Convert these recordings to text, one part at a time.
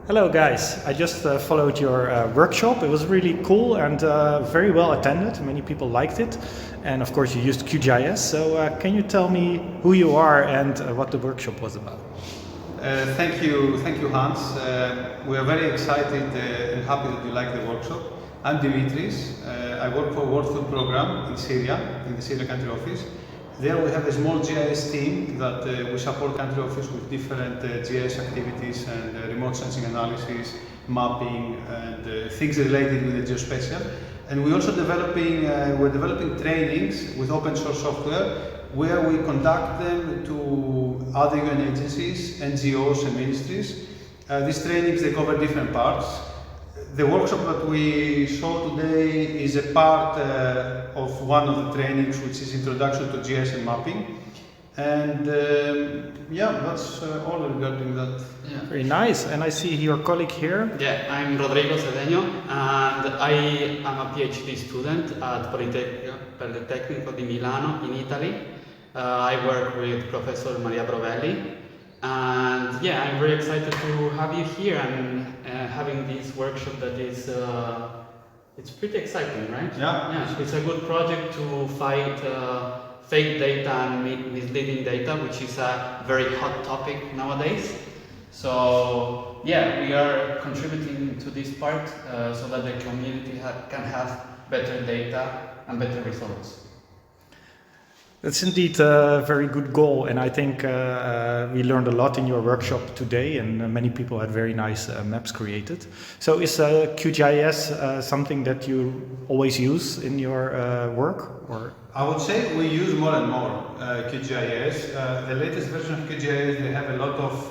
Hello guys, I just followed your workshop. It was really cool and very well attended. Many people liked it. And of course you used QGIS. So can you tell me who you are and what the workshop was about? Thank you, Hans. We are very excited and happy that you like the workshop. I'm Dimitris. I work for World Food Program in Syria, in the Syria country office. There we have a small GIS team that we support country office with different GIS activities and remote sensing analysis, mapping and things related with the geospatial. And we're also developing trainings with open source software where we conduct them to other UN agencies, NGOs and ministries. These trainings, they cover different parts. The workshop that we saw today is a part of one of the trainings, which is Introduction to GIS and Mapping. And yeah, that's all regarding that. Yeah. Very nice. And I see your colleague here. Yeah, I'm Rodrigo Cedeño, and I am a PhD student at Politecnico di Milano in Italy. I work with Professor Maria Brovelli. And yeah, I'm very excited to have you here and having this workshop that is, it's pretty exciting, right? Yeah. It's a good project to fight fake data and misleading data, which is a very hot topic nowadays. So yeah, we are contributing to this part so that the community can have better data and better results. That's indeed a very good goal, and I think we learned a lot in your workshop today, and many people had very nice maps created. So is QGIS something that you always use in your work? Or? I would say we use more and more QGIS. The latest version of QGIS, they have a lot of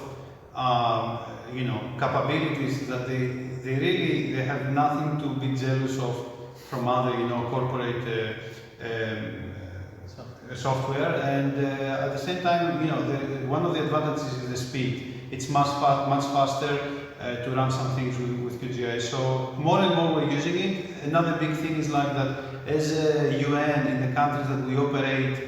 capabilities that they have nothing to be jealous of from other corporate software, and at the same time, one of the advantages is the speed. It's much faster to run some things with QGIS. So more and more we're using it. Another big thing is like that as a UN in the countries that we operate,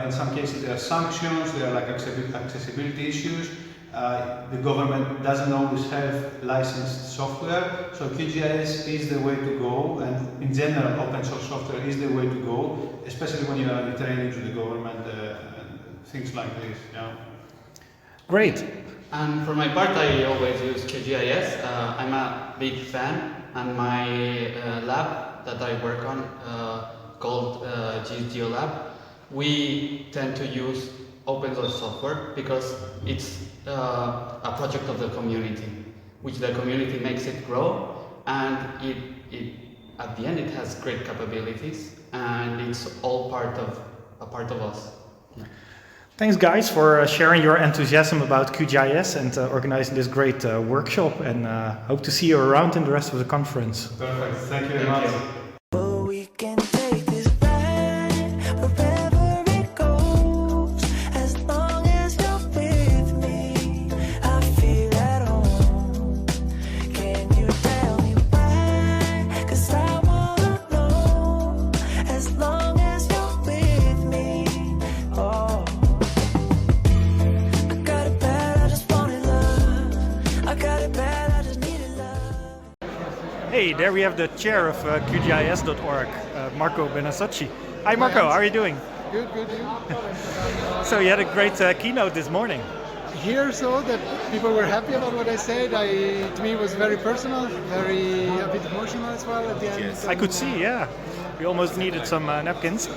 in some cases there are sanctions, there are like accessibility issues. The government doesn't always have licensed software, so QGIS is the way to go, and in general open source software is the way to go, especially when you are in training to the government and things like this. Yeah. Great. And for my part, I always use QGIS. I'm a big fan, and my lab that I work on, called GIS GeoLab, we tend to use open source software because it's a project of the community, which the community makes it grow, and it at the end it has great capabilities, and it's all part of us. Yeah. Thanks guys for sharing your enthusiasm about QGIS and organizing this great workshop, and hope to see you around in the rest of the conference. Perfect, thank you very much. Hey, there we have the chair of QGIS.org, Marco Benasocci. Hi Marco, how are you doing? Good, you? So you had a great keynote this morning. Here, so that people were happy about what I said. To me it was very personal, a bit emotional as well at the end. Yes. I could see, yeah. We almost needed some napkins.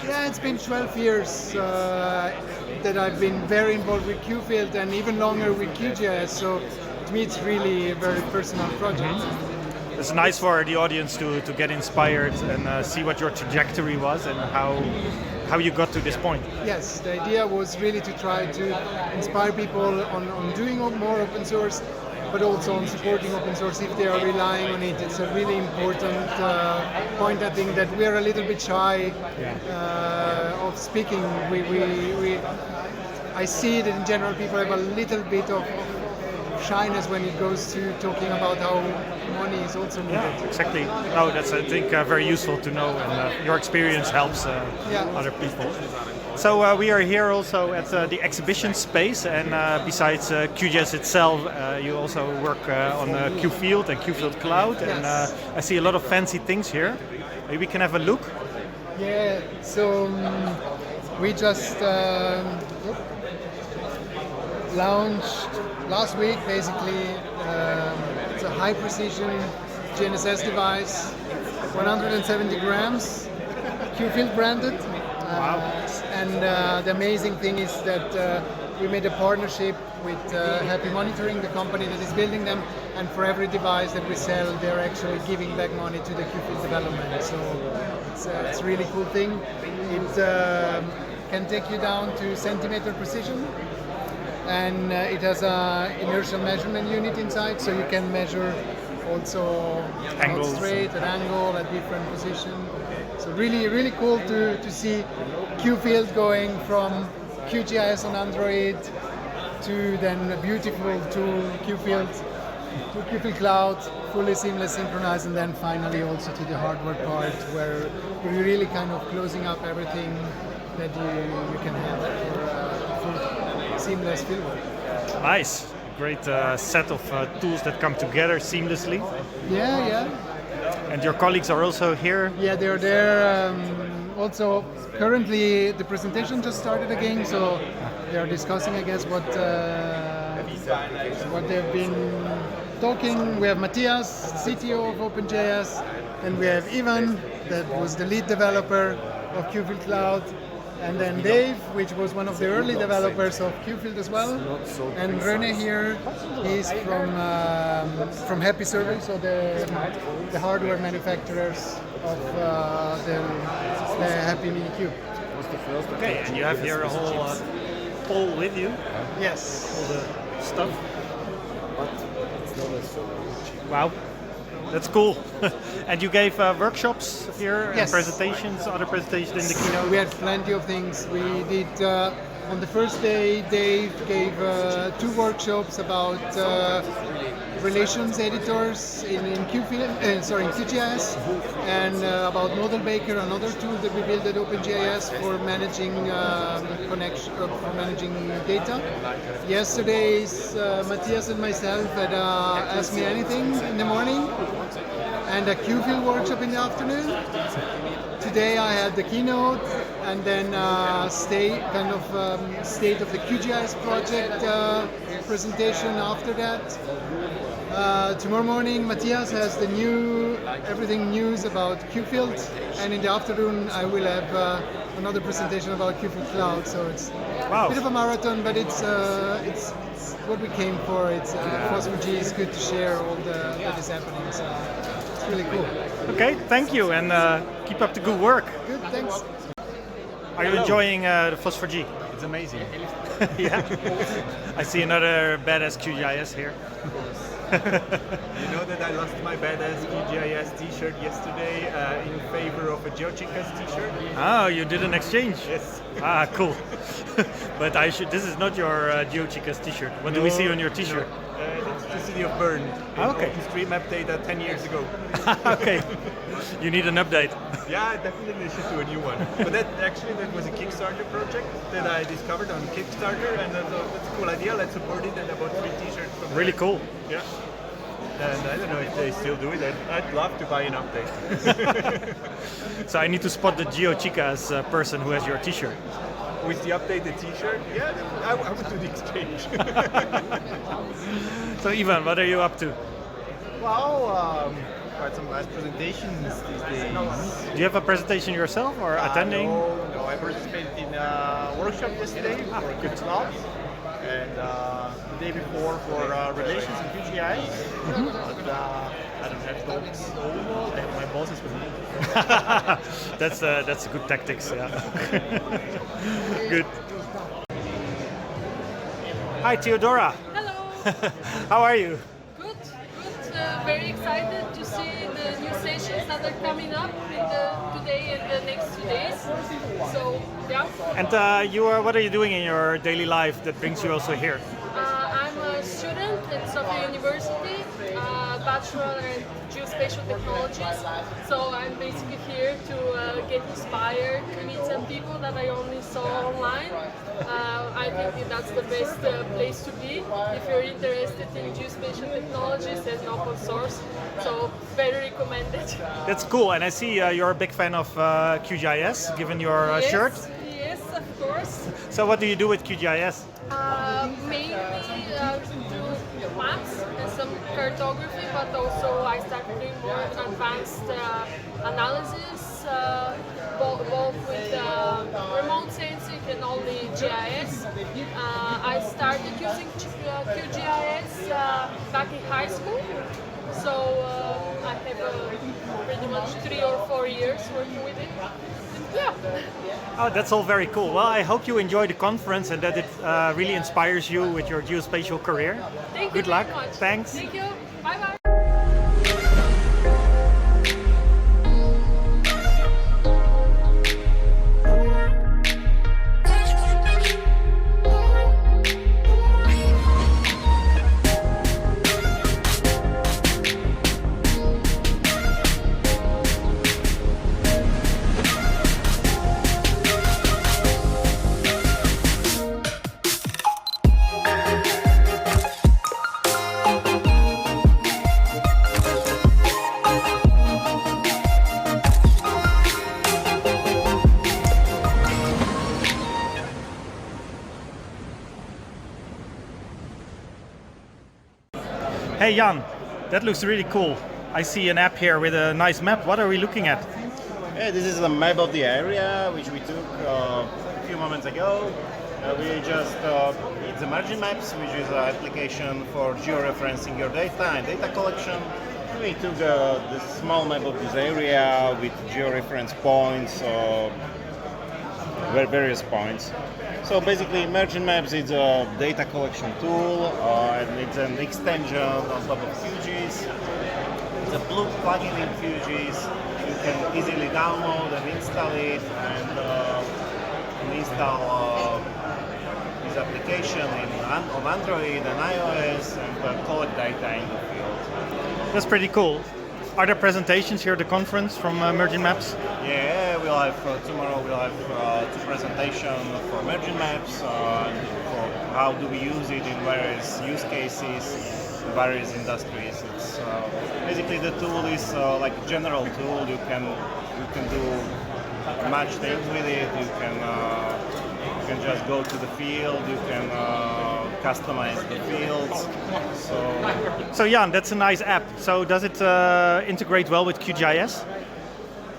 Yeah, it's been 12 years that I've been very involved with QField and even longer with QGIS, so to me it's really a very personal project. Mm-hmm. It's nice for the audience to get inspired and see what your trajectory was and how you got to this point. Yes, the idea was really to try to inspire people on doing more open source, but also on supporting open source if they are relying on it. It's a really important point. I think that we are a little bit shy of speaking. I see that in general people have a little bit of shyness when it goes to talking about how money is also needed. Yeah, exactly. No, that's I think very useful to know, and your experience helps other people. So we are here also at the exhibition space, and besides QGIS itself, you also work on QField and QField Cloud, and I see a lot of fancy things here. Maybe we can have a look. Yeah, so we just launched last week, basically. It's a high precision GNSS device, 170 grams, QField branded. Wow. And the amazing thing is that we made a partnership with Happy Monitoring, the company that is building them, and for every device that we sell, they're actually giving back money to the QField development. So it's a really cool thing. It can take you down to centimeter precision, and it has an inertial measurement unit inside, so you can measure also angles, straight, at angle, at different position. So really cool to see QField going from QGIS on Android to then a beautiful tool, QField, to QField Cloud, fully seamless synchronized, and then finally also to the hardware part where you're really kind of closing up everything that you can have for seamless fieldwork. Nice. Great set of tools that come together seamlessly. Yeah. And your colleagues are also here? Yeah, they're there. Also, currently the presentation just started again, so they are discussing, I guess, what they've been talking. We have Matthias, CTO of OpenJS, and we have Ivan, that was the lead developer of QField Cloud, and then Dave, which was one of the early developers of QField as well, and Rene here, he's from Happy Survey, so the hardware manufacturers of the Happy Mini Cube. Okay, and you have here a whole poll with you. Yes. All the stuff. Wow, that's cool. And you gave workshops here, Yes. and presentations, other presentations in the keynote? We had plenty of things. We did on the first day. Dave gave 2 workshops about relations editors in QGIS, and about Model Baker, another tool that we built at OpenGIS for managing connection, for managing data. Yesterday's Matthias and myself had Ask Me Anything in the morning, and a QField workshop in the afternoon. Today I had the keynote, and then state of the QGIS project presentation after that. Tomorrow morning Matthias has the everything news about QField, and in the afternoon I will have another presentation about QField Cloud. So it's a bit of a marathon, but it's what we came for. It's FOSS4G is good to share all that is happening. So it's really cool. Okay, thank you, and keep up the good work. Good, thanks. Are you enjoying the FOSS4G? It's amazing. Yeah. I see another badass QGIS here. You know that I lost my badass QGIS t-shirt yesterday in favor of a GeoCheckers t-shirt? Oh, you did an exchange? Yes. Ah, cool. But this is not your GeoCheckers t-shirt. What do we see on your t-shirt? That's the city of Bern. Okay. OpenStreetMap data 10 years ago. Okay. You need an update. Yeah, definitely should do a new one. But that was a Kickstarter project that I discovered on Kickstarter, and that's a cool idea. Let's support it, and I bought 3 t-shirts from Really there. cool. Yeah. And I don't know if they still do it. I'd love to buy an update. So I need to spot the GeoCheckers person who has your t-shirt. With the updated t-shirt, yeah, I would do the exchange. So Ivan, what are you up to? Well, quite some nice presentations these days. Do you have a presentation yourself or attending? No, I participated in a workshop yesterday for QField Cloud, and the day before for relations in QGIS. But I don't have dogs. I have my bosses with me. That's a good tactics. Yeah. Good. Hi, Theodora. Hello. How are you? Good. Very excited to see the new sessions that are coming up today and the next 2 days. So yeah. And what are you doing in your daily life that brings you also here? I'm a student at Sofia University, Bachelor in Geospatial Technologies. So I'm basically here to get inspired, meet some people that I only saw online. I think that's the best place to be if you're interested in geospatial technologies and open source. So very recommended. That's cool, and I see you're a big fan of QGIS, given your shirt. Yes, of course. So what do you do with QGIS? Mainly do maps and some cartography, but also I started doing more advanced analysis, both with remote sensing and only GIS. I started using QGIS back in high school, so I have pretty much 3 or 4 years working with it. Yeah. Oh, that's all very cool. Well, I hope you enjoy the conference and that it really inspires you with your geospatial career. Thank you Good luck. very much. Thanks. Thank you. Bye bye. Hey Jan, that looks really cool. I see an app here with a nice map. What are we looking at? Yeah, this is a map of the area which we took a few moments ago. It's Emerging Maps, which is an application for georeferencing your data and data collection. We took this small map of this area with georeference points, various points. So basically, Emerging Maps is a data collection tool, and it's an extension on top of QGIS. It's a plugin in QGIS. You can easily download and install it, and install this application on Android and iOS, and collect data in the field. That's pretty cool. Are there presentations here at the conference from Emerging Maps? Yeah, we'll have tomorrow. We'll have 2 presentations for Emerging Maps, for how do we use it in various use cases, various industries. It's basically the tool is like a general tool. You can do much things with it. You can just go to the field. You can customize the fields. So Jan, that's a nice app. So does it integrate well with QGIS?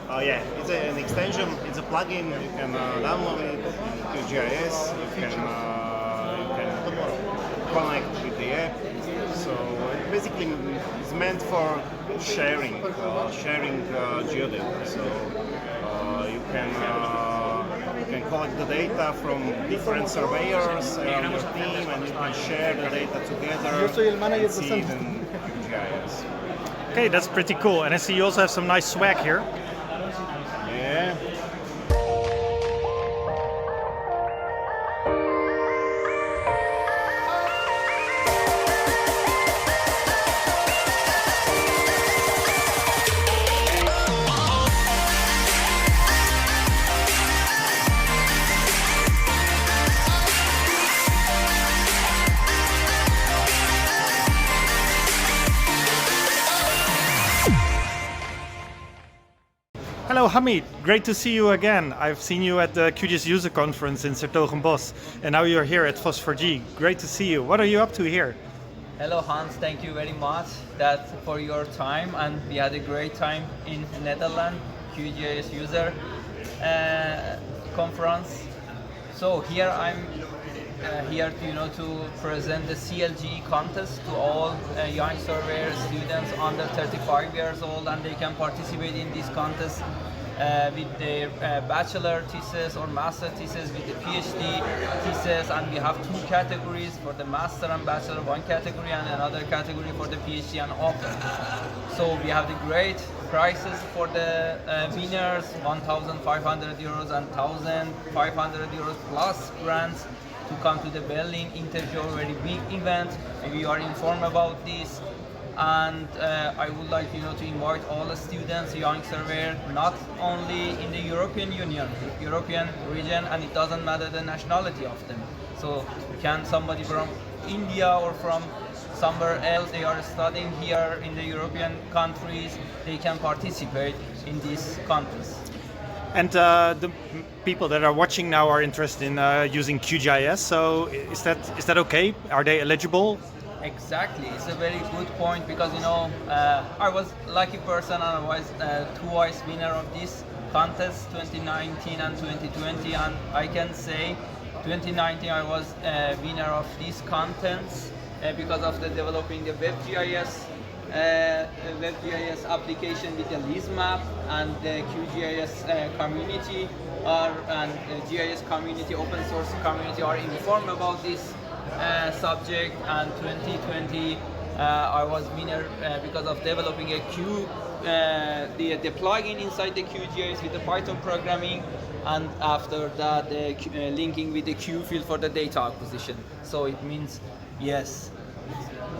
Yeah, it's an extension. It's a plugin. You can download it in QGIS. You can connect with the app. So it basically is meant for sharing geodata. So you can collect the data from different surveyors around your team, and you can share the data together and see it in QGIS. Okay, that's pretty cool. And I see you also have some nice swag here. Yeah. Hello Hamid, great to see you again. I've seen you at the QGIS user conference in 's-Hertogenbosch, and now you're here at FOSS4G. Great to see you. What are you up to here? Hello Hans, thank you very much for your time, and we had a great time in Netherlands QGIS user conference. So here I'm here to present the CLG contest to all young surveyor students under 35 years old, and they can participate in this contest with their bachelor thesis or master thesis, with the PhD thesis, and we have 2 categories for the master and bachelor, 1 category, and another category for the PhD and open. So we have the great prizes for the winners, 1,500 euros and 1,500 euros plus grants. to come to the Berlin Intergeo, very big event. Maybe you are informed about this. And I would like to invite all the students, young surveyor, not only in the European Union, European region, and it doesn't matter the nationality of them. So can somebody from India or from somewhere else, they are studying here in the European countries, they can participate in this contest. And the people that are watching now are interested in using QGIS. So is that okay? Are they eligible? Exactly, it's a very good point because I was lucky person and I was twice winner of this contest, 2019 and 2020, and I can say 2019 I was winner of these contests because of the developing the WebGIS application with the lease map, and the QGIS community and GIS community, open source community are informed about this subject. And 2020 I was winner because of developing a the plugin inside the QGIS with the Python programming, and after that linking with the Q field for the data acquisition. So it means yes,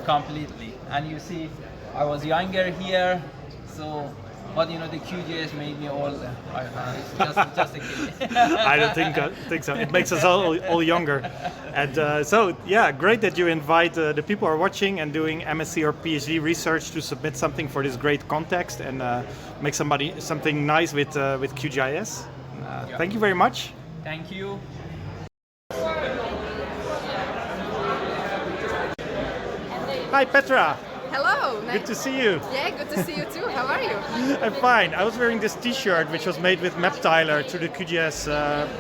completely. And you see I was younger here, so but the QGIS made me older. It's just a kid. I don't think so. It makes us all younger. And so, yeah, great that you invite the people who are watching and doing MSc or PhD research to submit something for this great context and make something nice with QGIS. Yeah. Thank you very much. Thank you. Hi, Petra. Hello. Good to see you. Yeah, good to see you too. How are you? I'm fine. I was wearing this T-shirt, which was made with MapTiler through the QGIS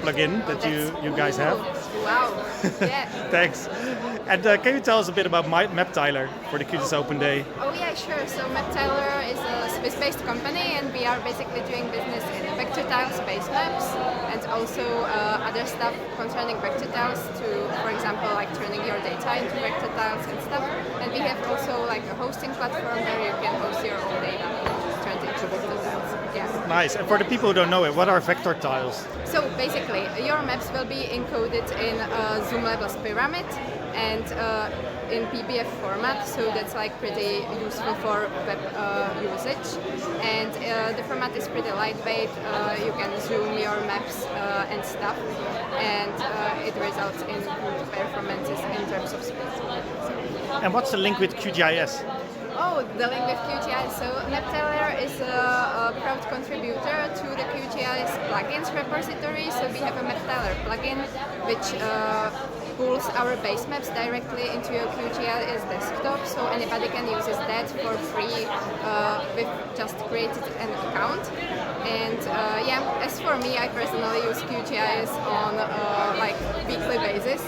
plugin that you guys have. Wow. Yeah. Thanks. And can you tell us a bit about MapTiler for the QGIS Open Day? Oh yeah, sure. So MapTiler is a Swiss-based company, and we are basically doing business in vector tiles, space maps, and also other stuff concerning vector tiles. For example, like turning your data into vector tiles and stuff. And we have also like a hosting platform where you can host your own data and just turn it into vector tiles. Yeah. Nice. And for the people who don't know it, what are vector tiles? So basically, your maps will be encoded in a zoom levels pyramid and in PBF format, so that's like pretty useful for web usage. And the format is pretty lightweight. You can zoom your maps and stuff, and it results in good performances in terms of speed. And what's the link with QGIS? Oh, the link with QGIS. So MapTiler is a proud contributor to the QGIS plugins repository. So we have a MapTiler plugin which pulls our base maps directly into your QGIS desktop. So anybody can use that for free with just created an account. And yeah, as for me, I personally use QGIS on like weekly basis.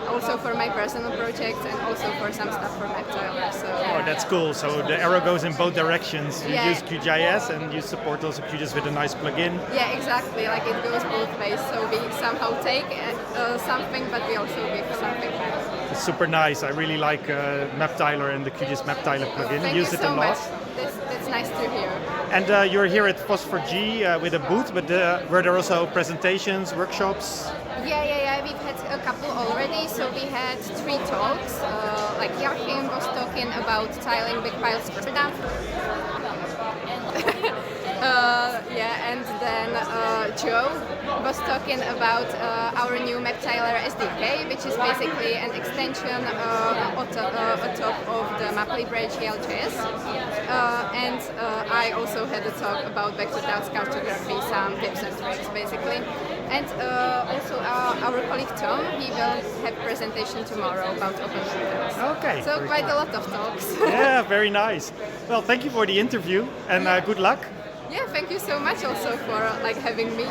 Also for my personal projects and also for some stuff for MapTiler. So, oh, that's cool. So the arrow goes in both directions. You yeah. use QGIS and you support also QGIS with a nice plugin. Yeah, exactly. Like it goes both ways. So we somehow take something, but we also give something back. It's super nice. I really like MapTiler and the QGIS MapTiler plugin. Thank use you it so a lot. much. That's nice to hear. And you're here at FOSS4G with a booth, but were there also presentations, workshops? Yeah. We've had a couple already. So we had 3 talks. Like Joachim was talking about tiling big piles for Amsterdam. And then Joe was talking about our new MapTiler SDK, which is basically an extension on top of the MapLibre GLJS. And I also had a talk about vector tiles cartography, some tips and tricks basically. And also our colleague Tom, he will have presentation tomorrow about open tiles. Okay. So quite a lot of talks. Yeah, very nice. Well, thank you for the interview and good luck. Yeah, thank you so much also for like having me.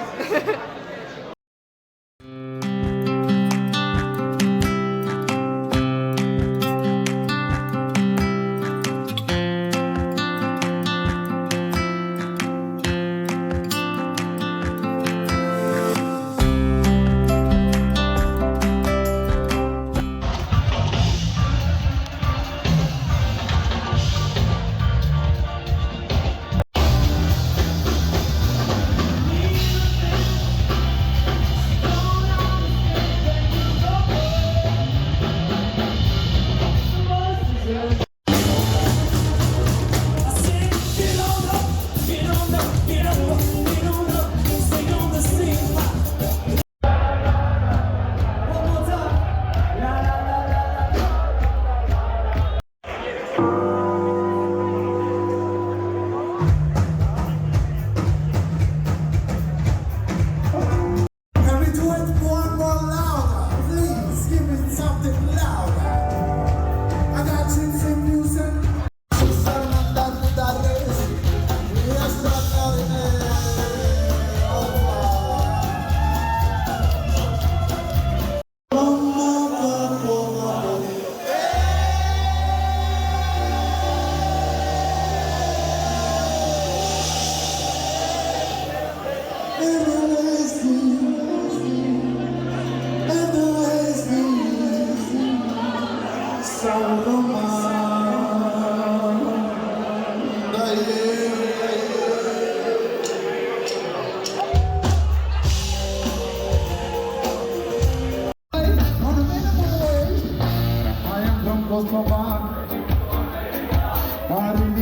Martin